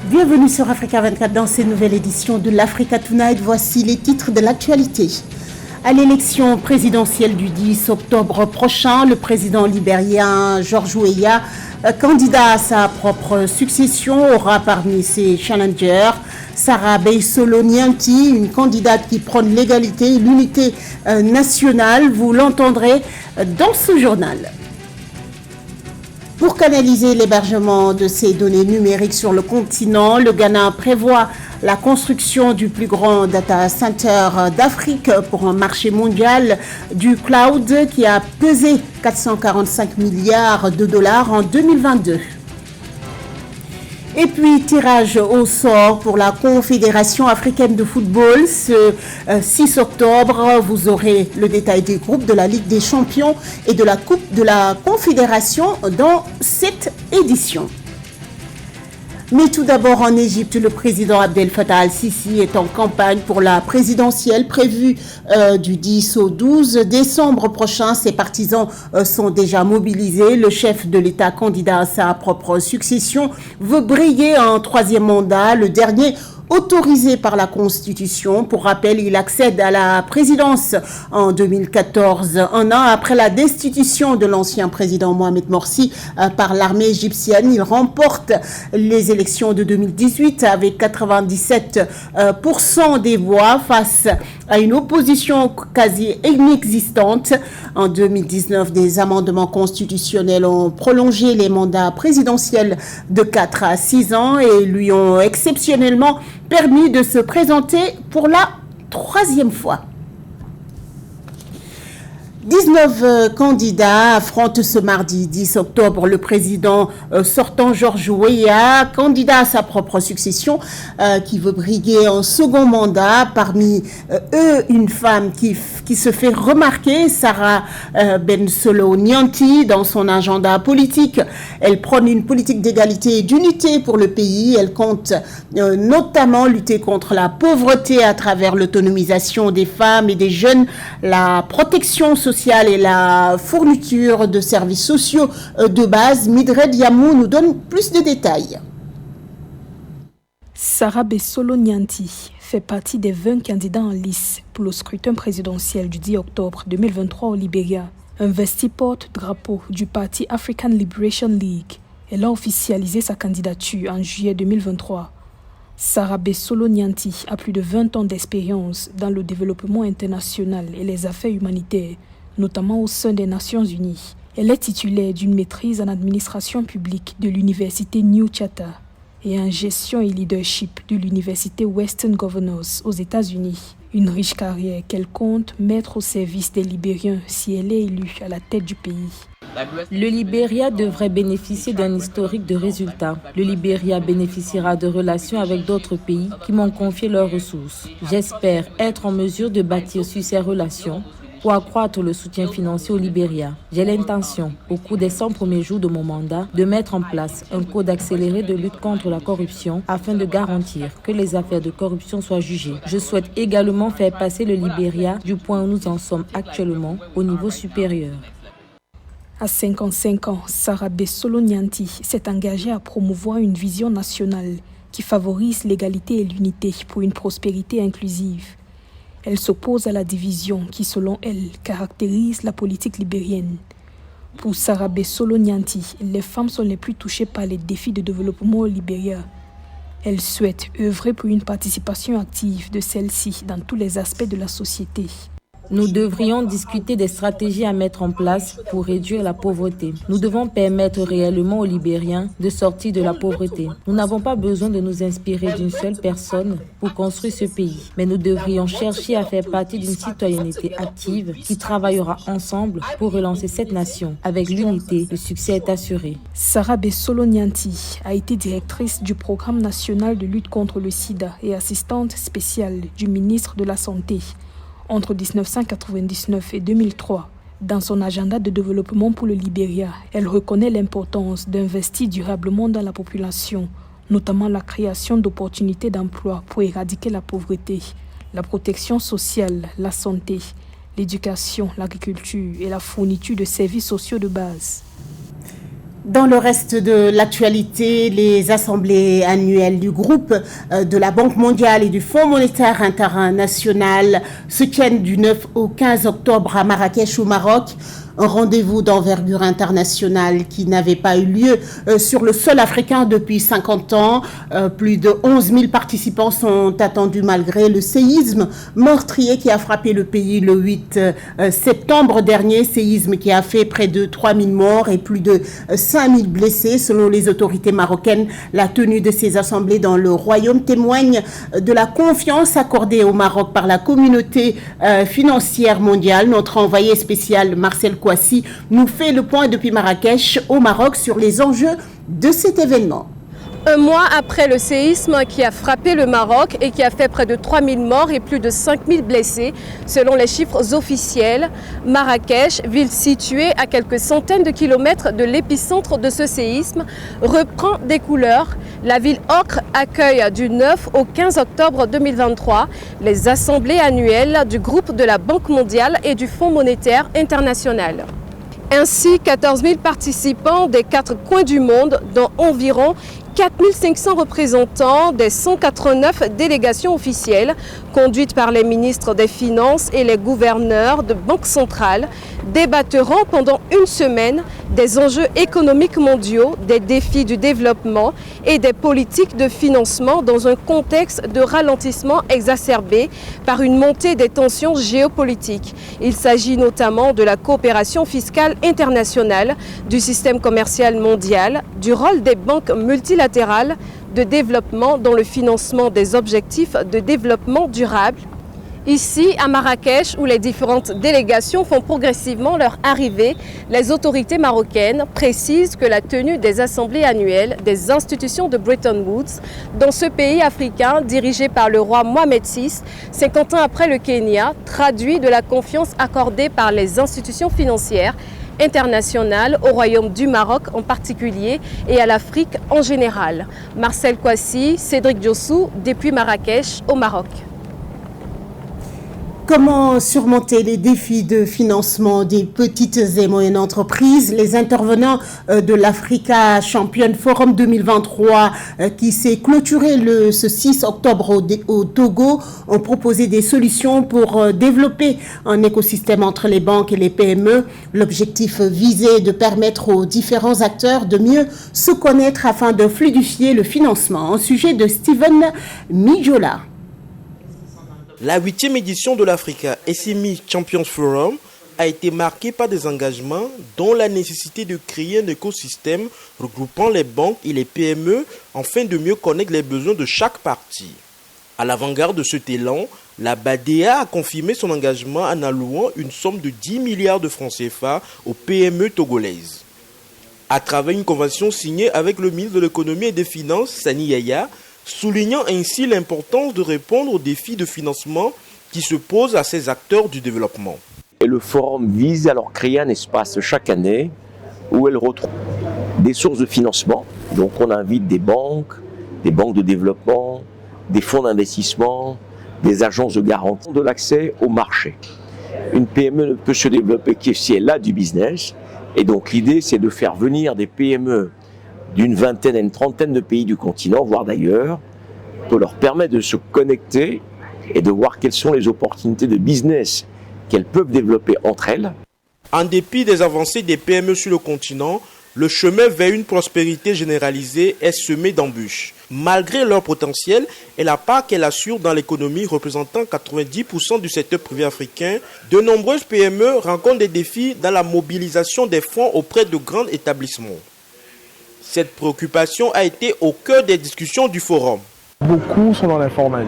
Bienvenue sur Africa 24 dans cette nouvelle édition de l'Africa Tonight. Voici les titres de l'actualité. À l'élection présidentielle du 10 octobre prochain, le président libérien George Weah, candidat à sa propre succession, aura parmi ses challengers Sarabe Solonianti, une candidate qui prône l'égalité et l'unité nationale. Vous l'entendrez dans ce journal. Pour canaliser l'hébergement de ces données numériques sur le continent, le Ghana prévoit la construction du plus grand data center d'Afrique pour un marché mondial du cloud qui a pesé 445 milliards de dollars en 2022. Et puis, tirage au sort pour la Confédération africaine de football. Ce 6 octobre, vous aurez le détail des groupes de la Ligue des champions et de la Coupe de la Confédération dans cette édition. Mais tout d'abord, en Égypte, le président Abdel Fattah al-Sisi est en campagne pour la présidentielle prévue du 10 au 12 décembre prochain. Ses partisans sont déjà mobilisés. Le chef de l'État, candidat à sa propre succession, veut briguer un troisième mandat, le dernier autorisé par la Constitution. Pour rappel, il accède à la présidence en 2014, un an après la destitution de l'ancien président Mohamed Morsi par l'armée égyptienne. Il remporte les élections de 2018 avec 97% des voix face à une opposition quasi inexistante. En 2019, des amendements constitutionnels ont prolongé les mandats présidentiels de 4 à 6 ans et lui ont exceptionnellement permis de se présenter pour la troisième fois. 19 candidats affrontent ce mardi 10 octobre le président sortant George Weah, candidat à sa propre succession, qui veut briguer un second mandat. Parmi eux, une femme qui se fait remarquer, Sarah Ben Solonianti, dans son agenda politique. Elle prône une politique d'égalité et d'unité pour le pays. Elle compte notamment lutter contre la pauvreté à travers l'autonomisation des femmes et des jeunes, la protection sociale et la fourniture de services sociaux de base. Midred Yamou nous donne plus de détails. Sarabe Solonianti fait partie des 20 candidats en lice pour le scrutin présidentiel du 10 octobre 2023 au Libéria. Investie porte-drapeau du parti African Liberation League, elle a officialisé sa candidature en juillet 2023. Sarabe Solonianti a plus de 20 ans d'expérience dans le développement international et les affaires humanitaires, notamment au sein des Nations Unies. Elle est titulaire d'une maîtrise en administration publique de l'université New Charter et en gestion et leadership de l'université Western Governors aux États-Unis. Une riche carrière qu'elle compte mettre au service des Libériens si elle est élue à la tête du pays. Le Libéria devrait bénéficier d'un historique de résultats. Le Libéria bénéficiera de relations avec d'autres pays qui m'ont confié leurs ressources. J'espère être en mesure de bâtir sur ces relations pour accroître le soutien financier au Libéria. J'ai l'intention, au cours des 100 premiers jours de mon mandat, de mettre en place un code accéléré de lutte contre la corruption afin de garantir que les affaires de corruption soient jugées. Je souhaite également faire passer le Libéria du point où nous en sommes actuellement au niveau supérieur. À 55 ans, Sarabe Solonianti s'est engagée à promouvoir une vision nationale qui favorise l'égalité et l'unité pour une prospérité inclusive. Elle s'oppose à la division qui, selon elle, caractérise la politique libérienne. Pour Sarabe Solonianti, les femmes sont les plus touchées par les défis de développement au Libéria. Elle souhaite œuvrer pour une participation active de celles-ci dans tous les aspects de la société. Nous devrions discuter des stratégies à mettre en place pour réduire la pauvreté. Nous devons permettre réellement aux Libériens de sortir de la pauvreté. Nous n'avons pas besoin de nous inspirer d'une seule personne pour construire ce pays, mais nous devrions chercher à faire partie d'une citoyenneté active qui travaillera ensemble pour relancer cette nation. Avec l'unité, le succès est assuré. Sarabe Solonianti a été directrice du programme national de lutte contre le sida et assistante spéciale du ministre de la Santé entre 1999 et 2003. Dans son agenda de développement pour le Libéria, elle reconnaît l'importance d'investir durablement dans la population, notamment la création d'opportunités d'emploi pour éradiquer la pauvreté, la protection sociale, la santé, l'éducation, l'agriculture et la fourniture de services sociaux de base. Dans le reste de l'actualité, les assemblées annuelles du groupe de la Banque mondiale et du Fonds monétaire international se tiennent du 9 au 15 octobre à Marrakech au Maroc. Un rendez-vous d'envergure internationale qui n'avait pas eu lieu sur le sol africain depuis 50 ans. Plus de 11 000 participants sont attendus malgré le séisme meurtrier qui a frappé le pays le 8 septembre dernier. Séisme qui a fait près de 3 000 morts et plus de 5 000 blessés. Selon les autorités marocaines, la tenue de ces assemblées dans le royaume témoigne de la confiance accordée au Maroc par la communauté financière mondiale. Notre envoyé spécial Marcel Kouassi nous fait le point depuis Marrakech au Maroc sur les enjeux de cet événement. Un mois après le séisme qui a frappé le Maroc et qui a fait près de 3 000 morts et plus de 5 000 blessés, selon les chiffres officiels, Marrakech, ville située à quelques centaines de kilomètres de l'épicentre de ce séisme, reprend des couleurs. La ville ocre accueille du 9 au 15 octobre 2023 les assemblées annuelles du groupe de la Banque mondiale et du Fonds monétaire international. Ainsi, 14 000 participants des 4 coins du monde, dont environ 4 500 représentants des 189 délégations officielles conduites par les ministres des Finances et les gouverneurs de banques centrales, débattront pendant une semaine des enjeux économiques mondiaux, des défis du développement et des politiques de financement dans un contexte de ralentissement exacerbé par une montée des tensions géopolitiques. Il s'agit notamment de la coopération fiscale internationale, du système commercial mondial, du rôle des banques multilatérales de développement dans le financement des objectifs de développement durable. Ici, à Marrakech, où les différentes délégations font progressivement leur arrivée, les autorités marocaines précisent que la tenue des assemblées annuelles des institutions de Bretton Woods dans ce pays africain dirigé par le roi Mohamed VI, 50 ans après le Kenya, traduit de la confiance accordée par les institutions financières internationale au Royaume du Maroc en particulier et à l'Afrique en général. Marcel Kouassi, Cédric Diossou, depuis Marrakech au Maroc. Comment surmonter les défis de financement des petites et moyennes entreprises? Les intervenants de l'Africa Champion Forum 2023 qui s'est clôturé ce 6 octobre au Togo ont proposé des solutions pour développer un écosystème entre les banques et les PME. L'objectif visé est de permettre aux différents acteurs de mieux se connaître afin de fluidifier le financement. Un sujet de Steven Midjola. La 8e édition de l'Africa SME Champions Forum a été marquée par des engagements dont la nécessité de créer un écosystème regroupant les banques et les PME afin de mieux connaître les besoins de chaque partie. À l'avant-garde de cet élan, la BADEA a confirmé son engagement en allouant une somme de 10 milliards de francs CFA aux PME togolaises. À travers une convention signée avec le ministre de l'économie et des finances, Sani Yaya, soulignant ainsi l'importance de répondre aux défis de financement qui se posent à ces acteurs du développement. Et le forum vise à leur créer un espace chaque année où elles retrouvent des sources de financement. Donc on invite des banques de développement, des fonds d'investissement, des agences de garantie, de l'accès au marché. Une PME ne peut se développer que si elle a du business. Et donc l'idée c'est de faire venir des PME d'une vingtaine à une trentaine de pays du continent, voire d'ailleurs, pour leur permettre de se connecter et de voir quelles sont les opportunités de business qu'elles peuvent développer entre elles. En dépit des avancées des PME sur le continent, le chemin vers une prospérité généralisée est semé d'embûches. Malgré leur potentiel et la part qu'elles assurent dans l'économie représentant 90% du secteur privé africain, de nombreuses PME rencontrent des défis dans la mobilisation des fonds auprès de grands établissements. Cette préoccupation a été au cœur des discussions du forum. Beaucoup sont dans l'informel.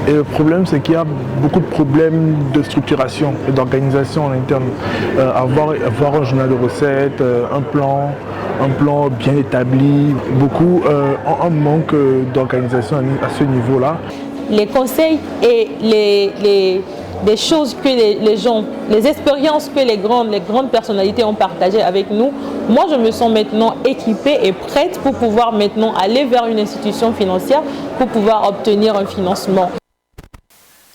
Et le problème, c'est qu'il y a beaucoup de problèmes de structuration et d'organisation en interne. Avoir un journal de recettes, un plan bien établi. Beaucoup ont un manque d'organisation à ce niveau-là. Les conseils et des choses que les gens, les expériences que les grandes personnalités ont partagées avec nous, moi je me sens maintenant équipée et prête pour pouvoir maintenant aller vers une institution financière pour pouvoir obtenir un financement.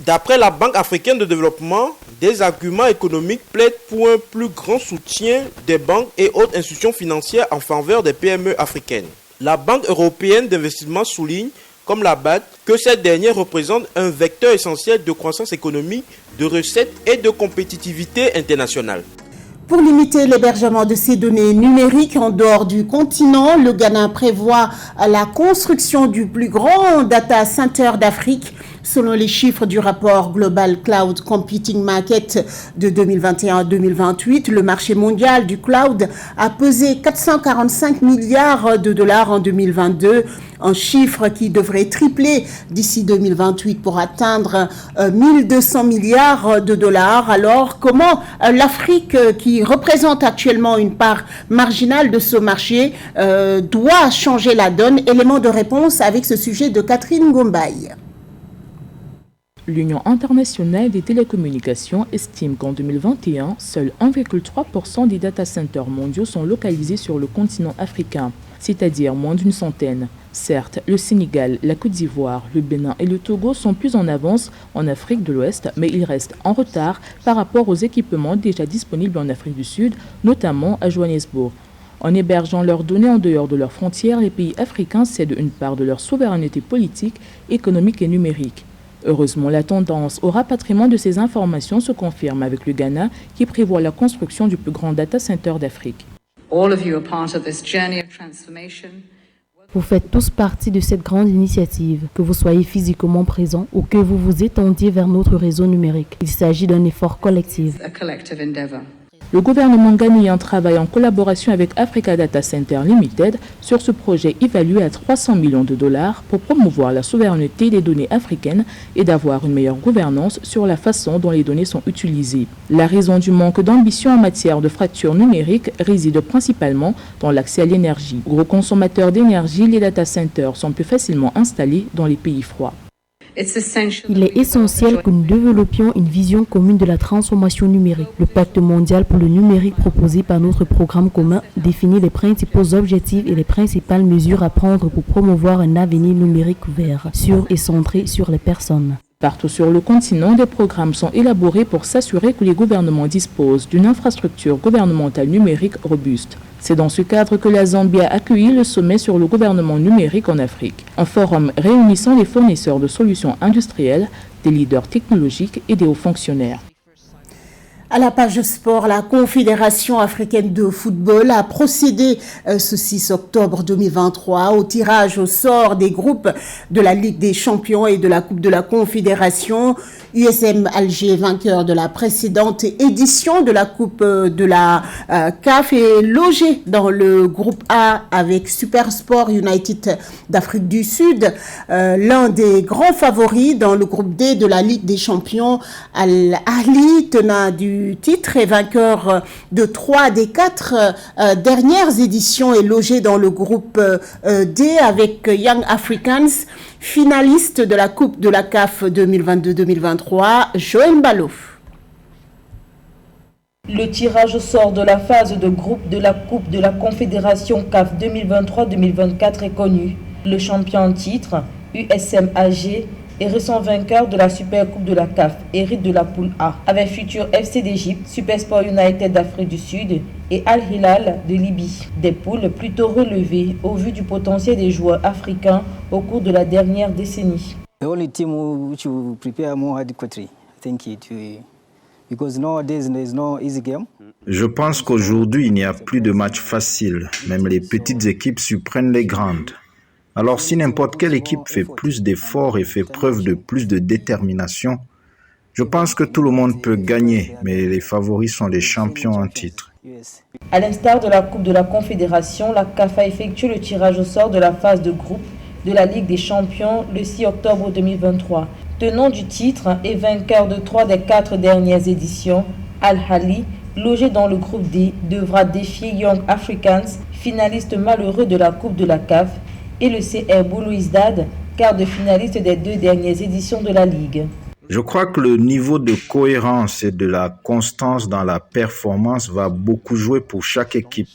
D'après la Banque africaine de développement, des arguments économiques plaident pour un plus grand soutien des banques et autres institutions financières en faveur des PME africaines. La Banque européenne d'investissement souligne, comme la BAD, que cette dernière représente un vecteur essentiel de croissance économique, de recettes et de compétitivité internationale. Pour limiter l'hébergement de ces données numériques en dehors du continent, le Ghana prévoit la construction du plus grand data center d'Afrique. Selon les chiffres du rapport Global Cloud Computing Market de 2021-2028, le marché mondial du cloud a pesé 445 milliards de dollars en 2022, un chiffre qui devrait tripler d'ici 2028 pour atteindre 1200 milliards de dollars. Alors, comment l'Afrique, qui représente actuellement une part marginale de ce marché, doit changer la donne? Élément de réponse avec ce sujet de Catherine Gombaye. L'Union internationale des télécommunications estime qu'en 2021, seuls 1,3% des data centers mondiaux sont localisés sur le continent africain, c'est-à-dire moins d'une centaine. Certes, le Sénégal, la Côte d'Ivoire, le Bénin et le Togo sont plus en avance en Afrique de l'Ouest, mais ils restent en retard par rapport aux équipements déjà disponibles en Afrique du Sud, notamment à Johannesburg. En hébergeant leurs données en dehors de leurs frontières, les pays africains cèdent une part de leur souveraineté politique, économique et numérique. Heureusement, la tendance au rapatriement de ces informations se confirme avec le Ghana qui prévoit la construction du plus grand data center d'Afrique. Vous faites tous partie de cette grande initiative, que vous soyez physiquement présent ou que vous vous étendiez vers notre réseau numérique. Il s'agit d'un effort collectif. Le gouvernement ghanéen travaille en collaboration avec Africa Data Center Limited sur ce projet évalué à 300 millions de dollars pour promouvoir la souveraineté des données africaines et d'avoir une meilleure gouvernance sur la façon dont les données sont utilisées. La raison du manque d'ambition en matière de fracture numérique réside principalement dans l'accès à l'énergie. Gros consommateurs d'énergie, les data centers sont plus facilement installés dans les pays froids. Il est essentiel que nous développions une vision commune de la transformation numérique. Le pacte mondial pour le numérique proposé par notre programme commun définit les principaux objectifs et les principales mesures à prendre pour promouvoir un avenir numérique vert, sûr et centré sur les personnes. Partout sur le continent, des programmes sont élaborés pour s'assurer que les gouvernements disposent d'une infrastructure gouvernementale numérique robuste. C'est dans ce cadre que la Zambie a accueilli le sommet sur le gouvernement numérique en Afrique, un forum réunissant les fournisseurs de solutions industrielles, des leaders technologiques et des hauts fonctionnaires. À la page sport, la Confédération africaine de football a procédé ce 6 octobre 2023 au tirage au sort des groupes de la Ligue des Champions et de la Coupe de la Confédération. USM Alger, vainqueur de la précédente édition de la Coupe de la CAF, est logé dans le groupe A avec Supersport United d'Afrique du Sud. L'un des grands favoris dans le groupe D de la Ligue des Champions, Al Ahly, tenant du titre et vainqueur de 3 des 4 dernières éditions, est logé dans le groupe D avec Young Africans, finaliste de la Coupe de la CAF 2022-2023, Joël Balouf. Le tirage au sort de la phase de groupe de la Coupe de la Confédération CAF 2023-2024 est connu. Le champion en titre, USM AG, et récent vainqueur de la Super Coupe de la CAF, hérite de la poule A, avec Futur FC d'Égypte, Supersport United d'Afrique du Sud et Al Hilal de Libye. Des poules plutôt relevées au vu du potentiel des joueurs africains au cours de la dernière décennie. The only team which will prepare more adequately, I think because nowadays there is no easy game. Je pense qu'aujourd'hui il n'y a plus de matchs faciles, même les petites équipes surprennent les grandes. Alors si n'importe quelle équipe fait plus d'efforts et fait preuve de plus de détermination, je pense que tout le monde peut gagner, mais les favoris sont les champions en titre. À l'instar de la Coupe de la Confédération, la CAF a effectué le tirage au sort de la phase de groupe de la Ligue des Champions le 6 octobre 2023. Tenant du titre et vainqueur de 3 des 4 dernières éditions, Al Ahly, logé dans le groupe D, devra défier Young Africans, finaliste malheureux de la Coupe de la CAF, et le CR Belouizdad, quart de finaliste des 2 dernières éditions de la Ligue. Je crois que le niveau de cohérence et de la constance dans la performance va beaucoup jouer pour chaque équipe.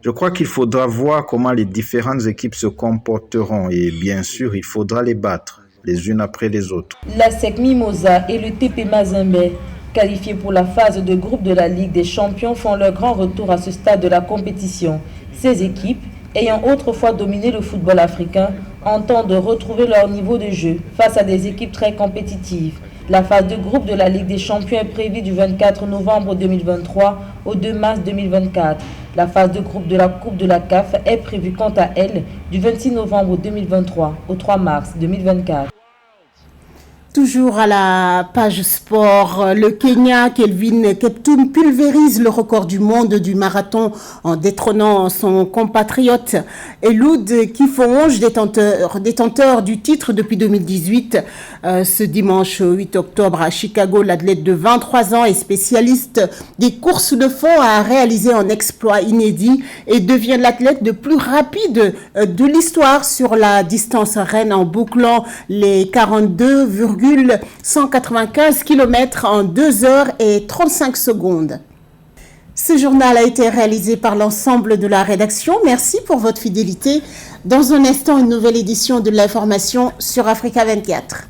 Je crois qu'il faudra voir comment les différentes équipes se comporteront et bien sûr, il faudra les battre. les unes après les autres. La SEC Mimosa et le TP Mazembe, qualifiés pour la phase de groupe de la Ligue des Champions, font leur grand retour à ce stade de la compétition. Ces équipes, ayant autrefois dominé le football africain, entendent retrouver leur niveau de jeu face à des équipes très compétitives. La phase de groupe de la Ligue des Champions est prévue du 24 novembre 2023 au 2 mars 2024. La phase de groupe de la Coupe de la CAF est prévue quant à elle du 26 novembre 2023 au 3 mars 2024. Toujours à la page sport, le Kenya, Kelvin Kiptum pulvérise le record du monde du marathon en détrônant son compatriote Eliud Kipchoge, détenteur du titre depuis 2018. Ce dimanche 8 octobre à Chicago, l'athlète de 23 ans et spécialiste des courses de fond a réalisé un exploit inédit et devient l'athlète le plus rapide de l'histoire sur la distance reine en bouclant les 42,195 km en 2 heures et 35 secondes. Ce journal a été réalisé par l'ensemble de la rédaction. Merci pour votre fidélité. Dans un instant, une nouvelle édition de l'information sur Africa 24.